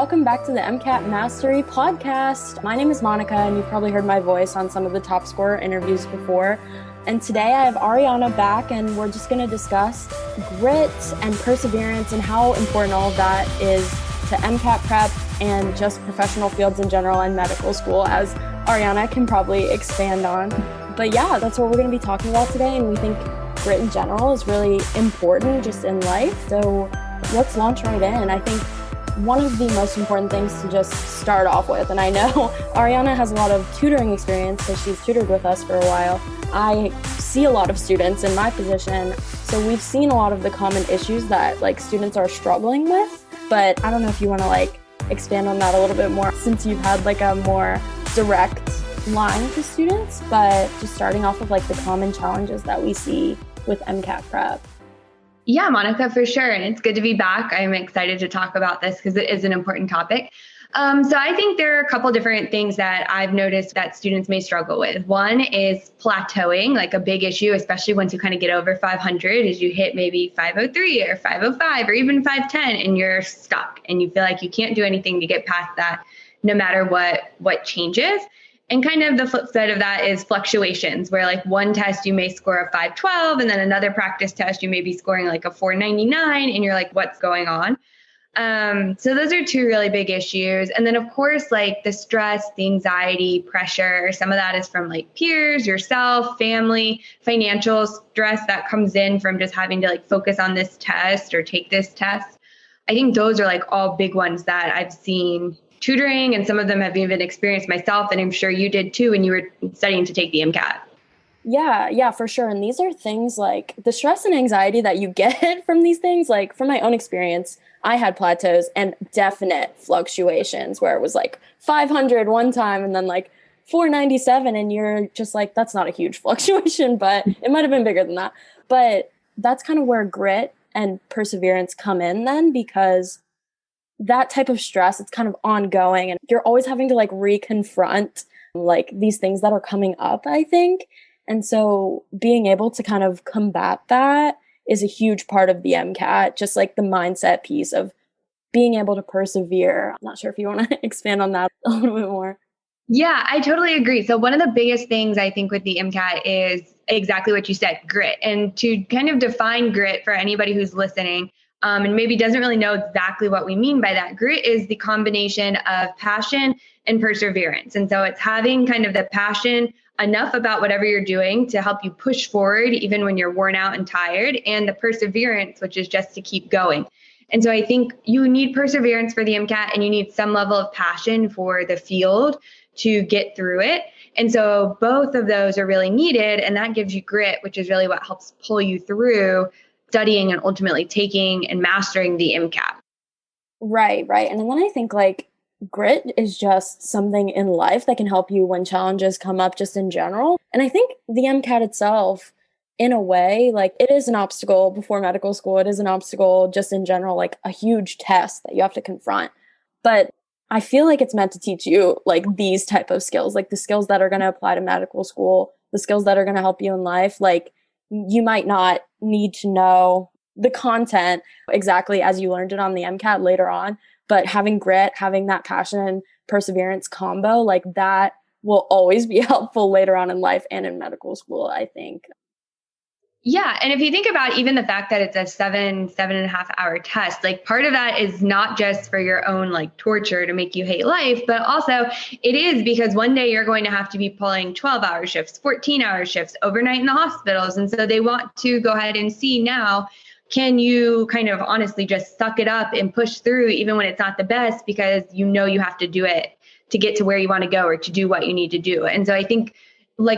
welcome back to the MCAT Mastery Podcast. My name is Monika, and you've probably heard my voice on some of the top scorer interviews before. And today I have Ariana back, and we're just going to discuss grit and perseverance and how important all of that is to MCAT prep and just professional fields in general and medical school, as Ariana can probably expand on. But yeah, that's what we're going to be talking about today, and we think grit in general is really important just in life. So let's launch right in. I think one of the most important things to just start off with, and I know Ariana has a lot of tutoring experience because she's tutored with us for a while. I see a lot of students in my position, so we've seen a lot of the common issues that students are struggling with, but I don't know if you want to expand on that a little bit more since you've had a more direct line to students, but just starting off with the common challenges that we see with MCAT prep. Yeah, Monika, for sure. And it's good to be back. I'm excited to talk about this because it is an important topic. So I think there are a couple different things that I've noticed that students may struggle with. One is plateauing, a big issue, especially once you kind of get over 500, is you hit maybe 503 or 505 or even 510 and you're stuck and you feel like you can't do anything to get past that no matter what changes. And kind of the flip side of that is fluctuations, where one test you may score a 512 and then another practice test you may be scoring a 499 and you're what's going on? So those are two really big issues. And then of course, the stress, the anxiety, pressure, some of that is from peers, yourself, family, financial stress that comes in from just having to focus on this test or take this test. I think those are all big ones that I've seen tutoring, and some of them have even experienced myself, and I'm sure you did too when you were studying to take the MCAT. Yeah, for sure. And these are things the stress and anxiety that you get from these things. From my own experience, I had plateaus and definite fluctuations where it was 500 one time and then 497, and you're just that's not a huge fluctuation, but it might have been bigger than that. But that's kind of where grit and perseverance come in then, because that type of stress, it's kind of ongoing and you're always having to reconfront these things that are coming up, I think. And so being able to kind of combat that is a huge part of the MCAT, just the mindset piece of being able to persevere. I'm not sure if you want to expand on that a little bit more. Yeah, I totally agree. So one of the biggest things I think with the MCAT is exactly what you said, grit. And to kind of define grit for anybody who's listening, and maybe doesn't really know exactly what we mean by that, grit is the combination of passion and perseverance. And so it's having kind of the passion enough about whatever you're doing to help you push forward even when you're worn out and tired, and the perseverance, which is just to keep going. And so I think you need perseverance for the MCAT and you need some level of passion for the field to get through it. And so both of those are really needed, and that gives you grit, which is really what helps pull you through studying and ultimately taking and mastering the MCAT. Right. And then I think grit is just something in life that can help you when challenges come up just in general. And I think the MCAT itself, in a way, it is an obstacle before medical school. It is an obstacle just in general, a huge test that you have to confront. But I feel it's meant to teach you these type of skills, the skills that are going to apply to medical school, the skills that are going to help you in life. You might not need to know the content exactly as you learned it on the MCAT later on, but having grit, having that passion and perseverance combo, that will always be helpful later on in life and in medical school, I think. Yeah. And if you think about even the fact that it's a 7.5 hour test, part of that is not just for your own torture to make you hate life, but also it is because one day you're going to have to be pulling 12-hour shifts, 14-hour shifts, overnight in the hospitals. And so they want to go ahead and see now, can you kind of honestly just suck it up and push through even when it's not the best, because you have to do it to get to where you want to go or to do what you need to do. And so I think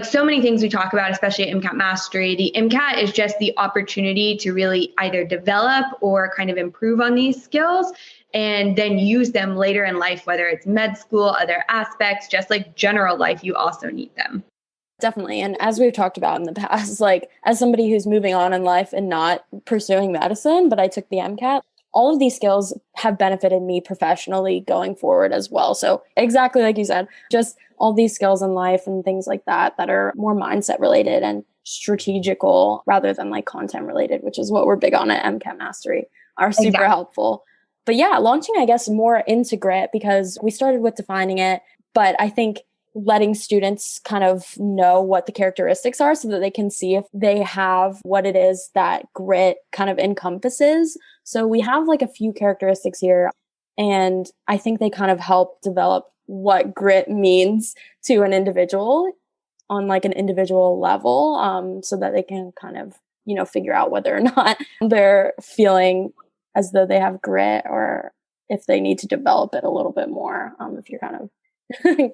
so many things we talk about, especially at MCAT Mastery, the MCAT is just the opportunity to really either develop or kind of improve on these skills and then use them later in life, whether it's med school, other aspects, just general life, you also need them. Definitely. And as we've talked about in the past, as somebody who's moving on in life and not pursuing medicine, but I took the MCAT, all of these skills have benefited me professionally going forward as well. So exactly like you said, just all these skills in life and things like that are more mindset related and strategical rather than content related, which is what we're big on at MCAT Mastery, are super helpful. But yeah, launching, I guess, more into grit because we started with defining it, but I think letting students kind of know what the characteristics are so that they can see if they have what it is that grit kind of encompasses. So we have like a few characteristics here, and I think they kind of help develop what grit means to an individual on like an individual level, so that they can kind of, figure out whether or not they're feeling as though they have grit or if they need to develop it a little bit more, if you're kind of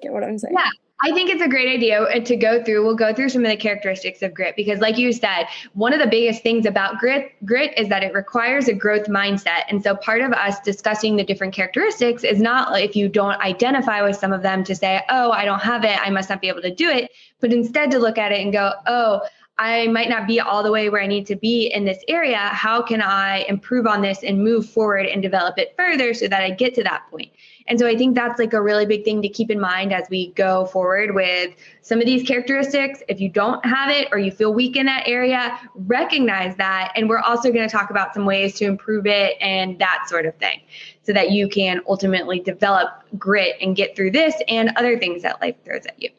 get what I'm saying. Yeah, I think it's a great idea to go through. We'll go through some of the characteristics of grit because, like you said, one of the biggest things about grit is that it requires a growth mindset. And so part of us discussing the different characteristics is not like if you don't identify with some of them to say, oh, I don't have it, I must not be able to do it, but instead to look at it and go, oh, I might not be all the way where I need to be in this area. How can I improve on this and move forward and develop it further so that I get to that point? And so I think that's like a really big thing to keep in mind as we go forward with some of these characteristics. If you don't have it or you feel weak in that area, recognize that. And we're also going to talk about some ways to improve it and that sort of thing so that you can ultimately develop grit and get through this and other things that life throws at you.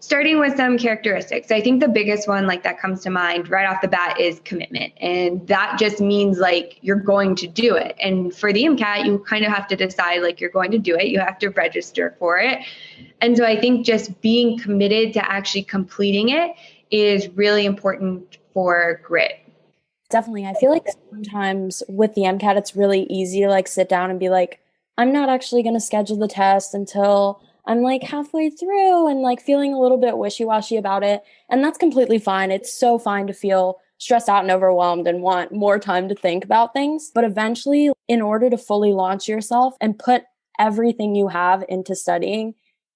Starting with some characteristics, I think the biggest one like that comes to mind right off the bat is commitment. And that just means like you're going to do it. And for the MCAT, you kind of have to decide like you're going to do it. You have to register for it. And so I think just being committed to actually completing it is really important for grit. Definitely. I feel like sometimes with the MCAT, it's really easy to like sit down and be like, I'm not actually going to schedule the test until I'm like halfway through and like feeling a little bit wishy-washy about it. And that's completely fine. It's so fine to feel stressed out and overwhelmed and want more time to think about things. But eventually, in order to fully launch yourself and put everything you have into studying,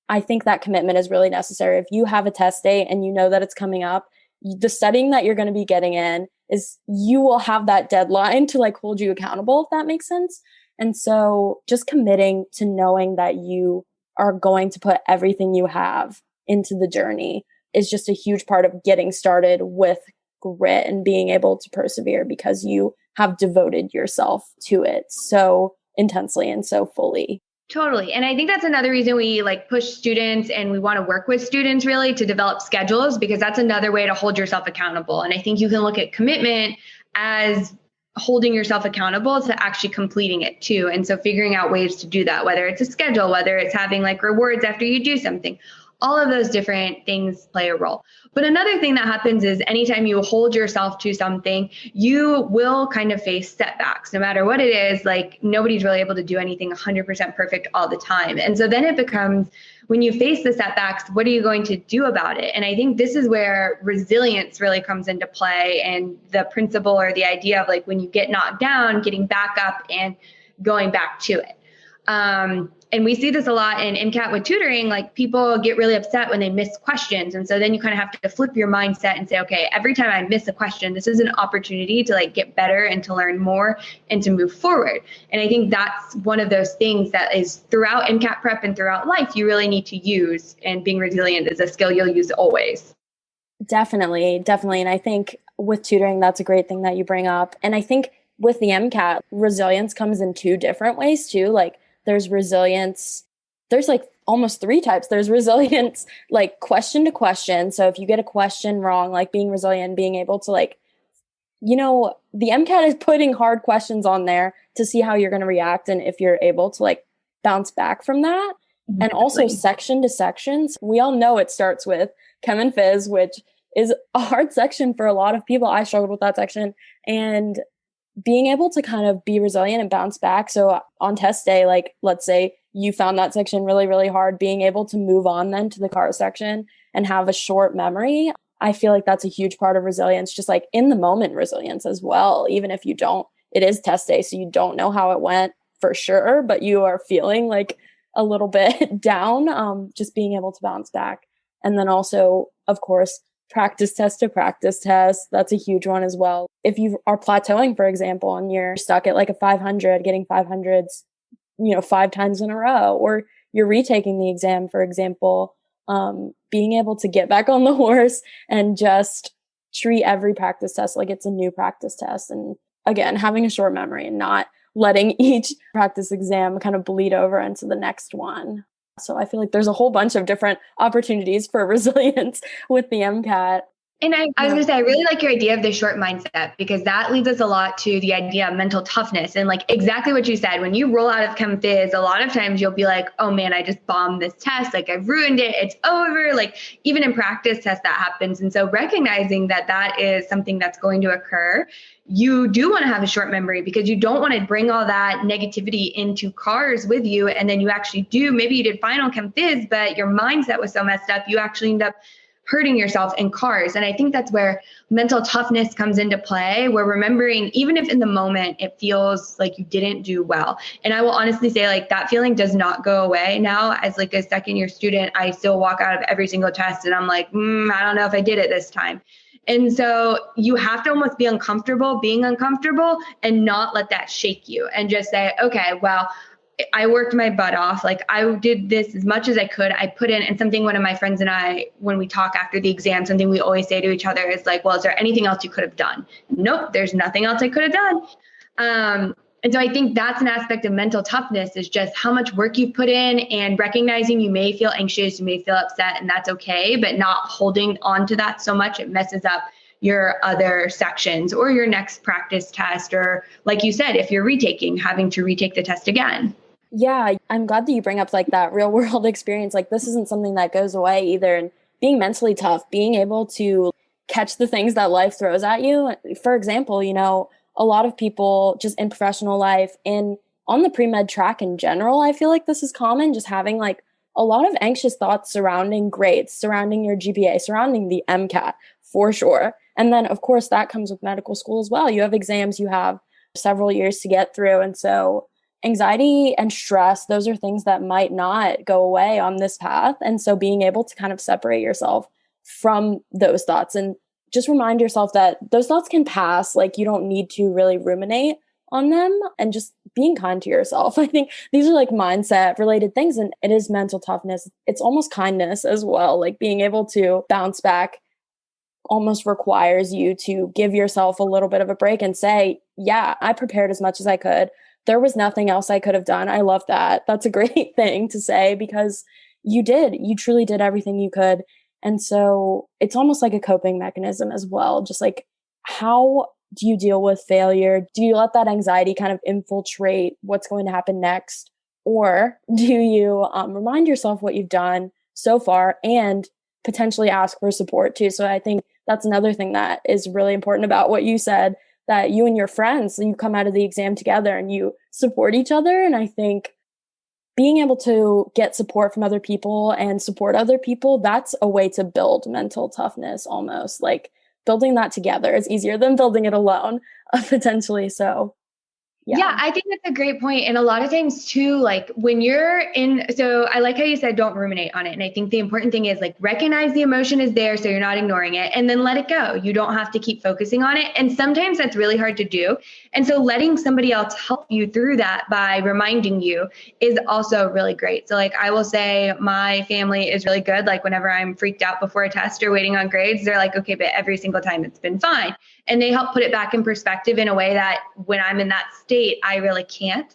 I think that commitment is really necessary. If you have a test date and you know that it's coming up, the studying that you're going to be getting in is you will have that deadline to like hold you accountable, if that makes sense. And so just committing to knowing that you are going to put everything you have into the journey is just a huge part of getting started with grit and being able to persevere because you have devoted yourself to it so intensely and so fully. Totally. And I think that's another reason we like push students and we want to work with students really to develop schedules because that's another way to hold yourself accountable. And I think you can look at commitment as holding yourself accountable to actually completing it too. And so figuring out ways to do that, whether it's a schedule, whether it's having like rewards after you do something, all of those different things play a role. But another thing that happens is anytime you hold yourself to something, you will kind of face setbacks, no matter what it is. Like nobody's really able to do anything 100% perfect all the time. And so then it becomes, when you face the setbacks, what are you going to do about it? And I think this is where resilience really comes into play and the principle or the idea of like when you get knocked down, getting back up and going back to it. And we see this a lot in MCAT with tutoring, like people get really upset when they miss questions. And so then you kind of have to flip your mindset and say, okay, every time I miss a question, this is an opportunity to like get better and to learn more and to move forward. And I think that's one of those things that is throughout MCAT prep and throughout life, you really need to use, and being resilient is a skill you'll use always. Definitely. And I think with tutoring, that's a great thing that you bring up. And I think with the MCAT, resilience comes in two different ways too. Like there's resilience, there's like almost three types. There's resilience, like question to question. So if you get a question wrong, like being resilient, being able to like, the MCAT is putting hard questions on there to see how you're going to react. And if you're able to like bounce back from that. Exactly. And also section to sections. We all know it starts with Chem and Phys, which is a hard section for a lot of people. I struggled with that section. And being able to kind of be resilient and bounce back. So on test day, like let's say you found that section really, really hard, being able to move on then to the car section and have a short memory. I feel like that's a huge part of resilience, just like in the moment resilience as well. Even if you don't, it is test day, so you don't know how it went for sure, but you are feeling like a little bit down, just being able to bounce back. And then also, of course, practice test to practice test. That's a huge one as well. If you are plateauing, for example, and you're stuck at like a 500, getting 500s, 5 times in a row, or you're retaking the exam, for example, being able to get back on the horse and just treat every practice test like it's a new practice test. And again, having a short memory and not letting each practice exam kind of bleed over into the next one. So I feel like there's a whole bunch of different opportunities for resilience with the MCAT. And I was going to say, I really like your idea of the short mindset, because that leads us a lot to the idea of mental toughness. And like exactly what you said, when you roll out of Chem Phys, a lot of times you'll be like, oh man, I just bombed this test. Like I've ruined it. It's over. Like even in practice tests that happens. And so recognizing that that is something that's going to occur, you do want to have a short memory, because you don't want to bring all that negativity into cars with you. And then you actually do, maybe you did final Chem Phys, but your mindset was so messed up, you actually end up hurting yourself in cars. And I think that's where mental toughness comes into play, where remembering, even if in the moment it feels like you didn't do well. And I will honestly say, like, that feeling does not go away now. As like a second year student, I still walk out of every single test and I'm like, I don't know if I did it this time. And so you have to almost be uncomfortable being uncomfortable and not let that shake you, and just say, okay, well, I worked my butt off. Like I did this as much as I could. I put in, and something one of my friends and I, when we talk after the exam, something we always say to each other is like, well, is there anything else you could have done? Nope, there's nothing else I could have done. And so I think that's an aspect of mental toughness, is just how much work you put in, and recognizing you may feel anxious, you may feel upset, and that's okay, but not holding on to that so much it messes up your other sections or your next practice test, or like you said, if you're retaking, having to retake the test again. Yeah, I'm glad that you bring up like that real world experience. Like this isn't something that goes away either. And being mentally tough, being able to catch the things that life throws at you. For example, you know, a lot of people just in professional life and on the pre-med track in general, I feel like this is common, just having like a lot of anxious thoughts surrounding grades, surrounding your GPA, surrounding the MCAT for sure. And then of course that comes with medical school as well. You have exams, you have several years to get through. And so anxiety and stress, those are things that might not go away on this path. And so being able to kind of separate yourself from those thoughts and just remind yourself that those thoughts can pass. Like you don't need to really ruminate on them, and just being kind to yourself. I think these are like mindset related things, and it is mental toughness. It's almost kindness as well. Like being able to bounce back almost requires you to give yourself a little bit of a break and say, yeah, I prepared as much as I could. There was nothing else I could have done. I love that. That's a great thing to say, because you truly did everything you could. And so it's almost like a coping mechanism as well. Just like, how do you deal with failure? Do you let that anxiety kind of infiltrate what's going to happen next? Or do you remind yourself what you've done so far and potentially ask for support too? So I think that's another thing that is really important about what you said, that you and your friends, you come out of the exam together and you support each other. And I think being able to get support from other people and support other people, that's a way to build mental toughness almost. Like building that together is easier than building it alone, potentially. So Yeah, I think that's a great point. And a lot of times too, like when you're in, so I like how you said, don't ruminate on it. And I think the important thing is like recognize the emotion is there, so you're not ignoring it, and then let it go. You don't have to keep focusing on it. And sometimes that's really hard to do. And so letting somebody else help you through that by reminding you is also really great. So like I will say my family is really good. Like whenever I'm freaked out before a test or waiting on grades, they're like, okay, but every single time it's been fine. And they help put it back in perspective in a way that when I'm in that state, I really can't.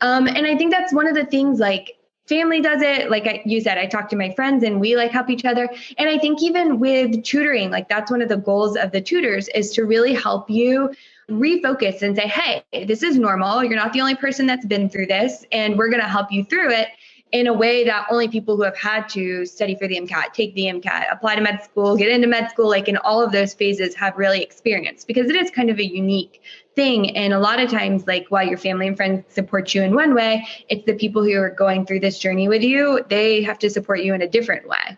And I think that's one of the things, like family does it. Like you said, I talk to my friends and we like help each other. And I think even with tutoring, like that's one of the goals of the tutors, is to really help you refocus and say, hey, this is normal. You're not the only person that's been through this, and we're going to help you through it in a way that only people who have had to study for the MCAT, take the MCAT, apply to med school, get into med school, like in all of those phases have really experienced, because it is kind of a unique thing. And a lot of times, like while your family and friends support you in one way, it's the people who are going through this journey with you, they have to support you in a different way.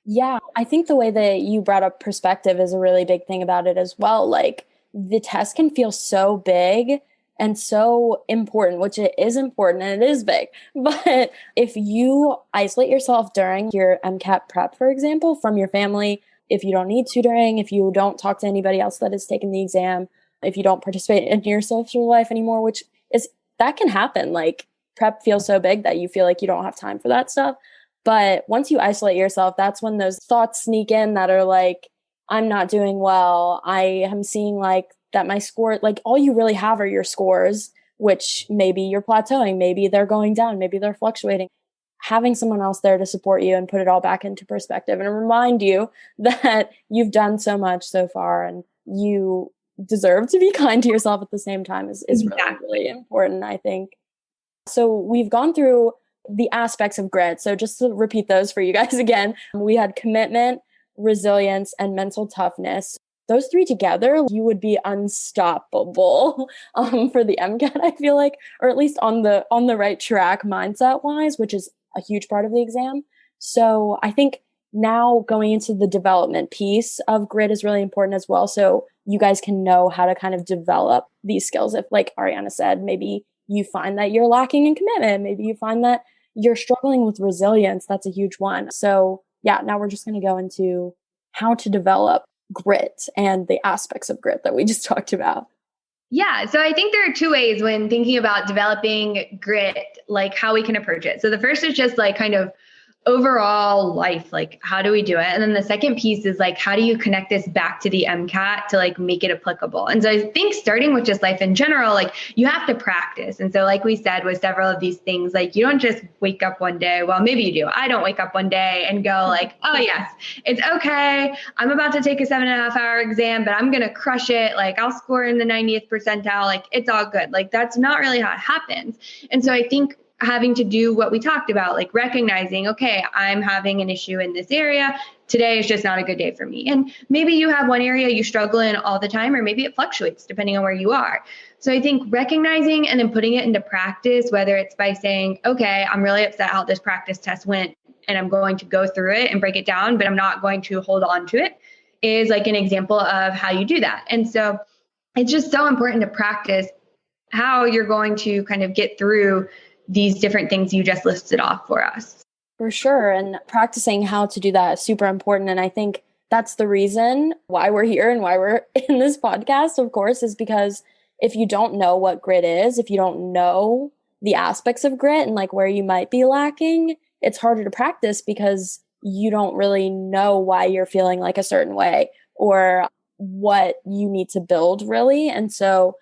Yeah, I think the way that you brought up perspective is a really big thing about it as well. Like the test can feel so big and so important, which it is important and it is big. But if you isolate yourself during your MCAT prep, for example, from your family, if you don't need tutoring, if you don't talk to anybody else that has taken the exam, if you don't participate in your social life anymore, which is, that can happen. Like prep feels so big that you feel like you don't have time for that stuff. But once you isolate yourself, that's when those thoughts sneak in that are like, I'm not doing well. I am seeing like that my score, like all you really have are your scores, which maybe you're plateauing, maybe they're going down, maybe they're fluctuating. Having someone else there to support you and put it all back into perspective and remind you that you've done so much so far and you deserve to be kind to yourself at the same time is really, really important, I think. So we've gone through the aspects of grit. So just to repeat those for you guys again, we had commitment, resilience, and mental toughness. Those three together, you would be unstoppable for the MCAT, I feel like, or at least on the right track mindset wise, which is a huge part of the exam. So I think now going into the development piece of grit is really important as well. So you guys can know how to kind of develop these skills. If, like Ariana said, maybe you find that you're lacking in commitment, maybe you find that you're struggling with resilience. That's a huge one. So yeah, now we're just going to go into how to develop grit and the aspects of grit that we just talked about. Yeah. So I think there are two ways when thinking about developing grit, like how we can approach it. So the first is just like kind of overall life, like how do we do it? And then the second piece is like, how do you connect this back to the MCAT to like make it applicable? And so I think starting with just life in general, like you have to practice. And so like we said, with several of these things, like you don't just wake up one day. Well, maybe you do. I don't wake up one day and go like, oh yes, it's okay. I'm about to take a 7.5-hour exam, but I'm going to crush it. Like I'll score in the 90th percentile. Like it's all good. Like that's not really how it happens. And so I think having to do what we talked about, like recognizing, okay, I'm having an issue in this area. Today is just not a good day for me. And maybe you have one area you struggle in all the time, or maybe it fluctuates depending on where you are. So I think recognizing and then putting it into practice, whether it's by saying, okay, I'm really upset how this practice test went, and I'm going to go through it and break it down, but I'm not going to hold on to it, is like an example of how you do that. And so it's just so important to practice how you're going to kind of get through these different things you just listed off for us. For sure. And practicing how to do that is super important. And I think that's the reason why we're here and why we're in this podcast, of course, is because if you don't know what grit is, if you don't know the aspects of grit and like where you might be lacking, it's harder to practice because you don't really know why you're feeling like a certain way or what you need to build really. And so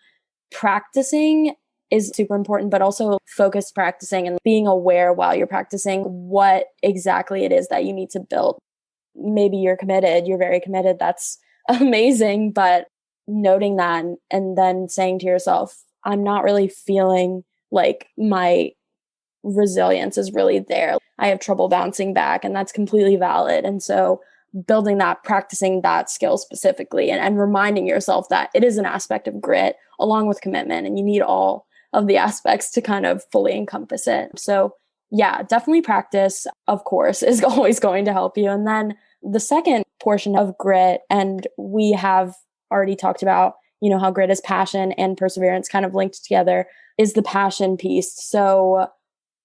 practicing is super important, but also focused practicing and being aware while you're practicing what exactly it is that you need to build. Maybe you're committed, you're very committed. That's amazing. But noting that and then saying to yourself, I'm not really feeling like my resilience is really there. I have trouble bouncing back, and that's completely valid. And so building that, practicing that skill specifically and reminding yourself that it is an aspect of grit along with commitment, and you need all of the aspects to kind of fully encompass it. So yeah, definitely practice, of course, is always going to help you. And then the second portion of grit, and we have already talked about, you know, how grit is passion and perseverance kind of linked together, is the passion piece. So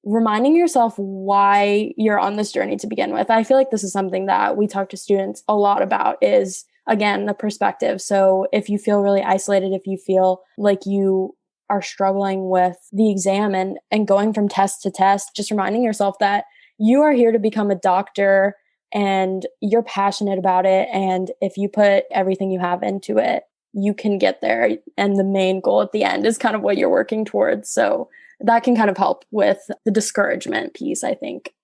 reminding yourself why you're on this journey to begin with. I feel like this is something that we talk to students a lot about is, again, the perspective. So if you feel really isolated, if you feel like you are struggling with the exam and going from test to test, just reminding yourself that you are here to become a doctor and you're passionate about it. And if you put everything you have into it, you can get there. And the main goal at the end is kind of what you're working towards. So that can kind of help with the discouragement piece, I think.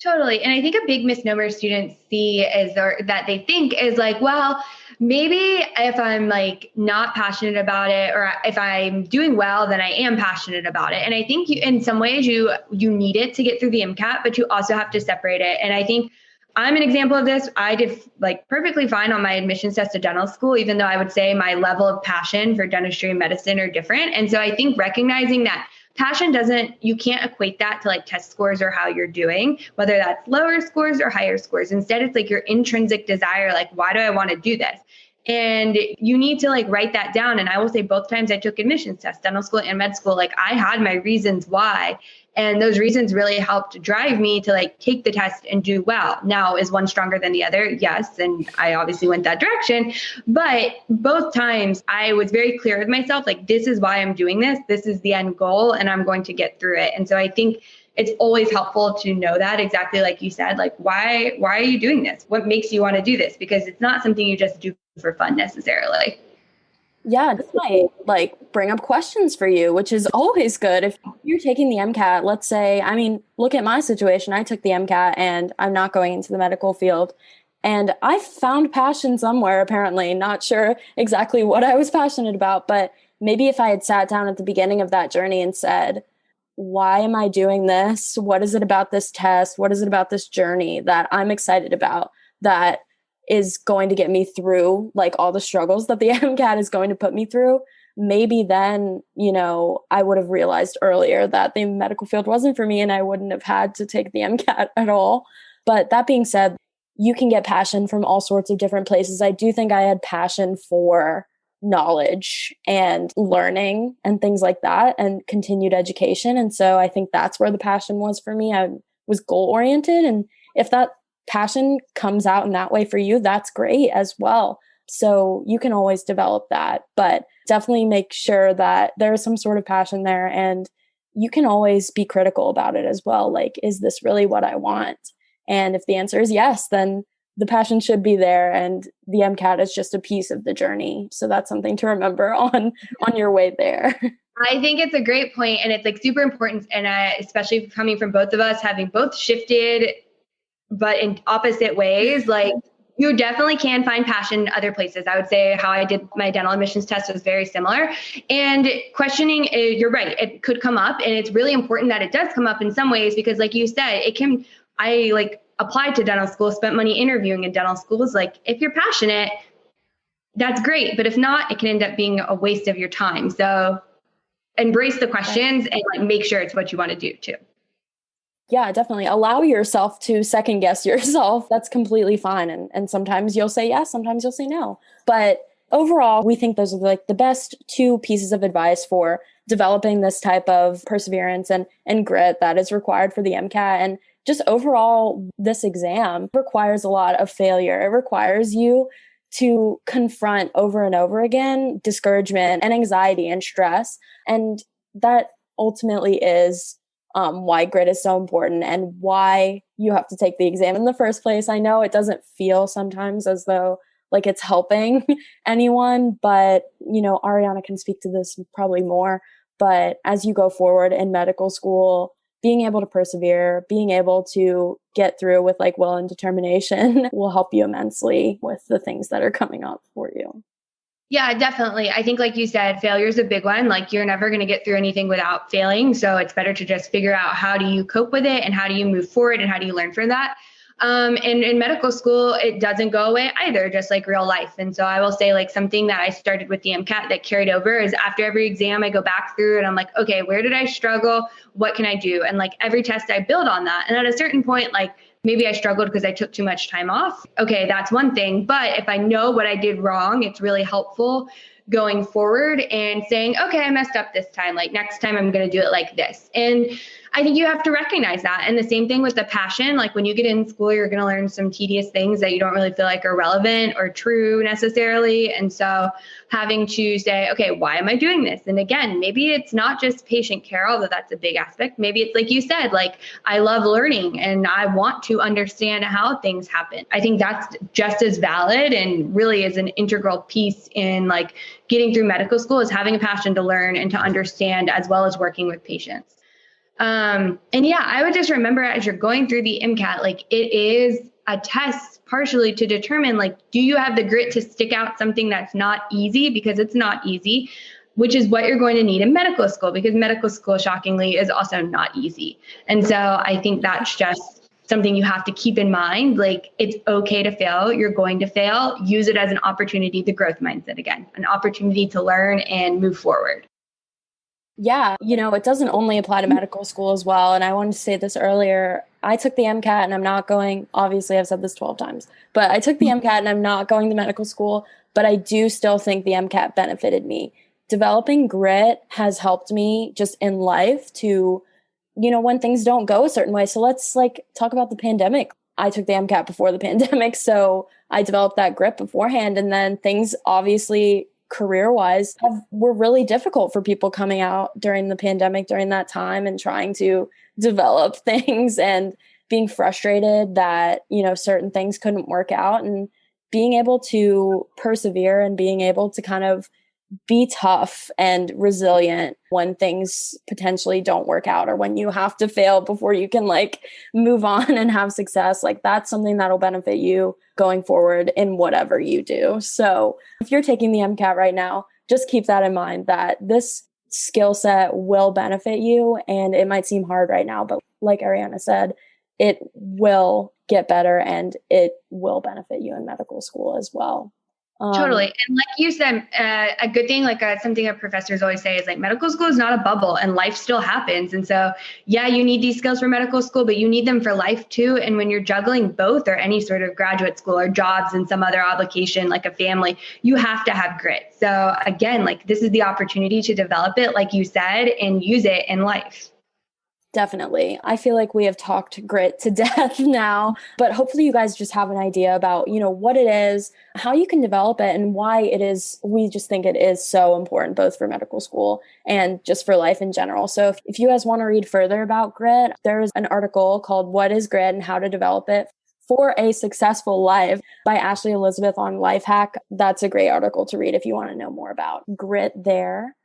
Totally. And I think a big misnomer students see is, or that they think is like, well, maybe if I'm like not passionate about it, or if I'm doing well, then I am passionate about it. And I think in some ways you need it to get through the MCAT, but you also have to separate it. And I think I'm an example of this. I did like perfectly fine on my admissions test to dental school, even though I would say my level of passion for dentistry and medicine are different. And so I think recognizing that passion you can't equate that to like test scores or how you're doing, whether that's lower scores or higher scores. Instead, it's like your intrinsic desire, like, why do I want to do this? And you need to like write that down. And I will say both times I took admissions tests, dental school and med school, like I had my reasons why. And those reasons really helped drive me to like take the test and do well. Now, is one stronger than the other? Yes. And I obviously went that direction. But both times I was very clear with myself, like, this is why I'm doing this. This is the end goal and I'm going to get through it. And so I think it's always helpful to know that, exactly like you said, like, why are you doing this? What makes you want to do this? Because it's not something you just do for fun necessarily. Yeah, this might like bring up questions for you, which is always good. If you're taking the MCAT, let's say, I mean, look at my situation. I took the MCAT and I'm not going into the medical field. And I found passion somewhere, apparently. Not sure exactly what I was passionate about, but maybe if I had sat down at the beginning of that journey and said, why am I doing this? What is it about this test? What is it about this journey that I'm excited about that is going to get me through like all the struggles that the MCAT is going to put me through? Maybe then, I would have realized earlier that the medical field wasn't for me and I wouldn't have had to take the MCAT at all. But that being said, you can get passion from all sorts of different places. I do think I had passion for knowledge and learning and things like that and continued education. And so I think that's where the passion was for me. I was goal oriented. And if that passion comes out in that way for you, that's great as well. So you can always develop that, but definitely make sure that there's some sort of passion there. And you can always be critical about it as well. Like, is this really what I want? And if the answer is yes, then the passion should be there, and the MCAT is just a piece of the journey. So that's something to remember on your way there. I think it's a great point, and it's like super important. And especially coming from both of us, having both shifted, but in opposite ways, like you definitely can find passion in other places. I would say how I did my dental admissions test was very similar. And questioning, you're right, it could come up, and it's really important that it does come up in some ways because, like you said, I applied to dental school, spent money interviewing in dental schools. Like, if you're passionate, that's great. But if not, it can end up being a waste of your time. So embrace the questions and like make sure it's what you want to do too. Yeah, definitely. Allow yourself to second guess yourself. That's completely fine. And sometimes you'll say yes, sometimes you'll say no. But overall, we think those are like the best two pieces of advice for developing this type of perseverance and grit that is required for the MCAT. And just overall, this exam requires a lot of failure. It requires you to confront over and over again discouragement and anxiety and stress. And that ultimately is why grit is so important and why you have to take the exam in the first place. I know it doesn't feel sometimes as though like it's helping anyone, but Ariana can speak to this probably more. But as you go forward in medical school, being able to persevere, being able to get through with like will and determination will help you immensely with the things that are coming up for you. Yeah, definitely. I think, like you said, failure is a big one. Like, you're never going to get through anything without failing. So it's better to just figure out how do you cope with it and how do you move forward and how do you learn from that. And in medical school, it doesn't go away either, just like real life. And so I will say, like, something that I started with the MCAT that carried over is after every exam, I go back through and I'm like, okay, where did I struggle? What can I do? And like every test I build on that. And at a certain point, like maybe I struggled because I took too much time off. Okay, that's one thing. But if I know what I did wrong, it's really helpful going forward and saying, okay, I messed up this time. Like, next time I'm going to do it like this. And I think you have to recognize that. And the same thing with the passion. Like, when you get in school, you're going to learn some tedious things that you don't really feel like are relevant or true necessarily. And so having to say, okay, why am I doing this? And again, maybe it's not just patient care, although that's a big aspect. Maybe it's like you said, like, I love learning and I want to understand how things happen. I think that's just as valid and really is an integral piece in like getting through medical school, is having a passion to learn and to understand, as well as working with patients. And yeah, I would just remember as you're going through the MCAT, like, it is a test partially to determine, like, do you have the grit to stick out something that's not easy, because it's not easy, which is what you're going to need in medical school, because medical school, shockingly, is also not easy. And so I think that's just something you have to keep in mind. Like, it's okay to fail. You're going to fail. Use it as an opportunity, the growth mindset again, an opportunity to learn and move forward. Yeah, it doesn't only apply to medical school as well. And I wanted to say this earlier. I took the MCAT and I'm not going, obviously I've said this 12 times, but I took the MCAT and I'm not going to medical school, but I do still think the MCAT benefited me. Developing grit has helped me just in life to, when things don't go a certain way. So let's like talk about the pandemic. I took the MCAT before the pandemic, so I developed that grit beforehand. And then things obviously career-wise were really difficult for people coming out during the pandemic, during that time, and trying to develop things and being frustrated that, certain things couldn't work out, and being able to persevere and being able to kind of be tough and resilient when things potentially don't work out, or when you have to fail before you can like move on and have success. Like that's something that'll benefit you going forward in whatever you do. So if you're taking the MCAT right now, just keep that in mind, that this skill set will benefit you. And it might seem hard right now, but like Ariana said, it will get better and it will benefit you in medical school as well. Totally. And like you said, a good thing, like something that professors always say is like medical school is not a bubble and life still happens. And so, yeah, you need these skills for medical school, but you need them for life too. And when you're juggling both or any sort of graduate school or jobs and some other obligation, like a family, you have to have grit. So again, like this is the opportunity to develop it, like you said, and use it in life. Definitely. I feel like we have talked grit to death now, but hopefully you guys just have an idea about, what it is, how you can develop it, and why it is, we just think it is so important, both for medical school and just for life in general. So if you guys want to read further about grit, there's an article called What is Grit and How to Develop It for a Successful Life by Ashley Elizabeth on Lifehack. That's a great article to read if you want to know more about grit there.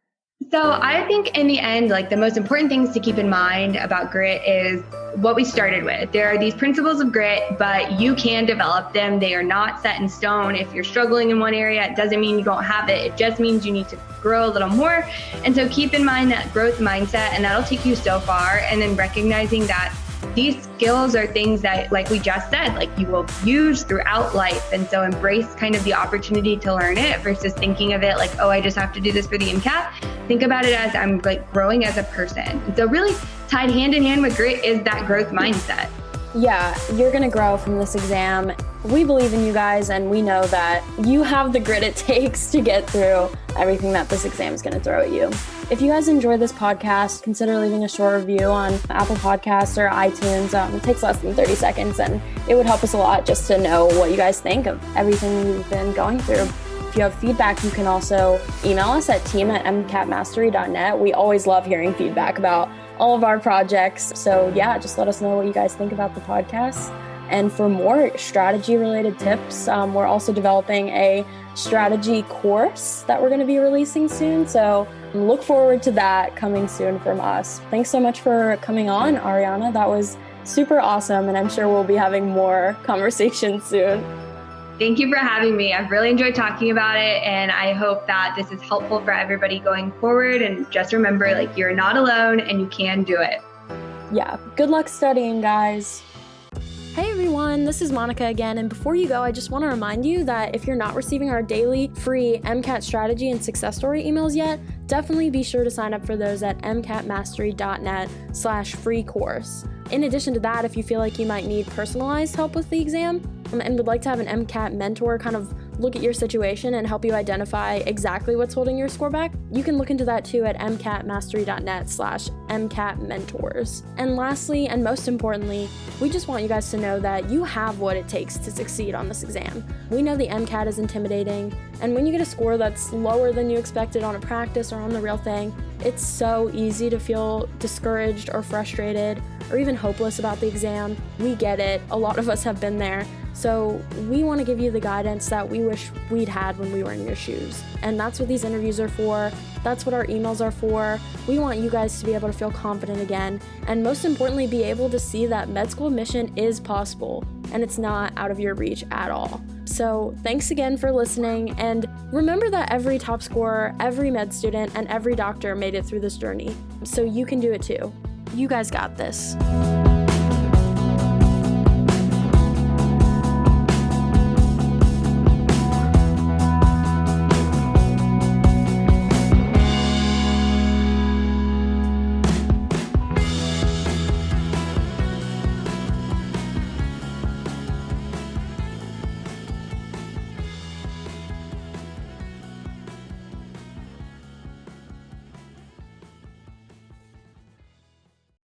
So I think in the end, like the most important things to keep in mind about grit is what we started with. There are these principles of grit, but you can develop them. They are not set in stone. If you're struggling in one area, it doesn't mean you don't have it. It just means you need to grow a little more. And so keep in mind that growth mindset, and that'll take you so far. And then recognizing that these skills are things that, like we just said, like you will use throughout life. And so embrace kind of the opportunity to learn it versus thinking of it like, oh, I just have to do this for the MCAT. Think about it as I'm like growing as a person. And so really tied hand in hand with grit is that growth mindset. Yeah, you're going to grow from this exam. We believe in you guys, and we know that you have the grit it takes to get through everything that this exam is going to throw at you. If you guys enjoyed this podcast, consider leaving a short review on Apple Podcasts or iTunes. It takes less than 30 seconds, and it would help us a lot just to know what you guys think of everything you've been going through. If you have feedback, you can also email us at team@mcatmastery.net. We always love hearing feedback about all of our projects. So yeah, just let us know what you guys think about the podcast. And for more strategy related tips, we're also developing a strategy course that we're going to be releasing soon. So look forward to that coming soon from us. Thanks so much for coming on, Ariana. That was super awesome. And I'm sure we'll be having more conversations soon. Thank you for having me. I've really enjoyed talking about it, and I hope that this is helpful for everybody going forward. And just remember, like, you're not alone and you can do it. Yeah. Good luck studying, guys. Hey everyone, this is Monika again, and before you go, I just want to remind you that if you're not receiving our daily free MCAT strategy and success story emails yet, definitely be sure to sign up for those at mcatmastery.net/free course. In addition to that, if you feel like you might need personalized help with the exam and would like to have an MCAT mentor kind of look at your situation and help you identify exactly what's holding your score back, you can look into that too at mcatmastery.net/mcatmentors. And lastly, and most importantly, we just want you guys to know that you have what it takes to succeed on this exam. We know the MCAT is intimidating, and when you get a score that's lower than you expected on a practice or on the real thing, it's so easy to feel discouraged or frustrated or even hopeless about the exam. We get it. A lot of us have been there. So we want to give you the guidance that we wish we'd had when we were in your shoes. And that's what these interviews are for. That's what our emails are for. We want you guys to be able to feel confident again. And most importantly, be able to see that med school admission is possible and it's not out of your reach at all. So thanks again for listening. And remember that every top scorer, every med student, and every doctor made it through this journey. So you can do it too. You guys got this.